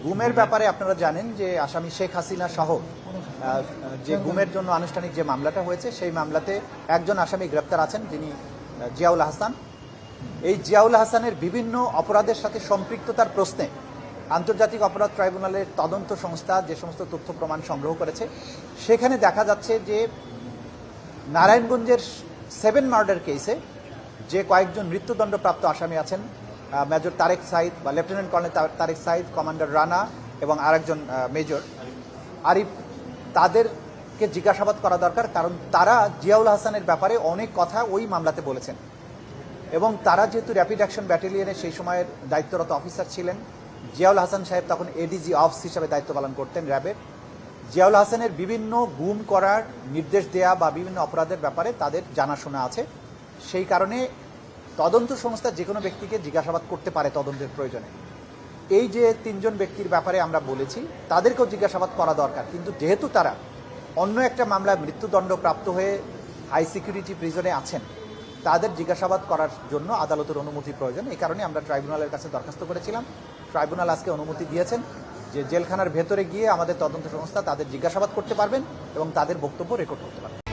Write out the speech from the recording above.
গুমের ব্যাপারে আপনারা জানেন যে আসামি শেখ হাসিনা সহ যে গুমের জন্য আনুষ্ঠানিক যে মামলাটা হয়েছে সেই মামলাতে একজন আসামি গ্রেপ্তার আছেন, যিনি জিয়াউল হাসান। এই জিয়াউল হাসানের বিভিন্ন অপরাধের সাথে সম্পৃক্ততার প্রশ্নে আন্তর্জাতিক অপরাধ ট্রাইব্যুনালের তদন্ত সংস্থা যে সমস্ত তথ্য প্রমাণ সংগ্রহ করেছে, সেখানে দেখা যাচ্ছে যে নারায়ণগঞ্জের 7 মার্ডার কেসে যে কয়েকজন মৃত্যুদণ্ডপ্রাপ্ত আসামি আছেন, মেজর তারেক সাইদ বা lieutenant colonel Tarek Sayeed, commander Rana এবং আরেকজন মেজর আরিফ, তাদেরকে জিজ্ঞাসাবাদ করা দরকার। কারণ তারা জিয়াউল হাসানের ব্যাপারে অনেক কথা ওই মামলাতে বলেছেন এবং তারা যেহেতু র্যাপিড অ্যাকশন ব্যাটালিয়নের সেই সময়ের দায়িত্বরত অফিসার ছিলেন। জিয়াউল হাসান সাহেব তখন এডিজি অফিস হিসাবে দায়িত্ব পালন করতেন র্যাবের। জিয়াউল হাসানের বিভিন্ন গুম করার নির্দেশ দেয়া বা বিভিন্ন অপরাধের ব্যাপারে তাদের জানাশোনা আছে। সেই কারণে তদন্ত সংস্থা যে কোনো ব্যক্তিকে জিজ্ঞাসাবাদ করতে পারে তদন্তের প্রয়োজনে। এই যে 3 জন ব্যক্তির ব্যাপারে আমরা বলেছি, তাদেরকেও জিজ্ঞাসাবাদ করা দরকার। কিন্তু যেহেতু তারা অন্য একটা মামলায় মৃত্যুদণ্ড প্রাপ্ত হয়ে হাই সিকিউরিটি প্রিজনে আছেন, তাদের জিজ্ঞাসাবাদ করার জন্য আদালতের অনুমতি প্রয়োজন। এই কারণে আমরা ট্রাইব্যুনালের কাছে দরখাস্ত করেছিলাম। ট্রাইব্যুনাল আজকে অনুমতি দিয়েছেন যে জেলখানার ভেতরে গিয়ে আমাদের তদন্ত সংস্থা তাদের জিজ্ঞাসাবাদ করতে পারবেন এবং তাদের বক্তব্য রেকর্ড করতে পারবেন।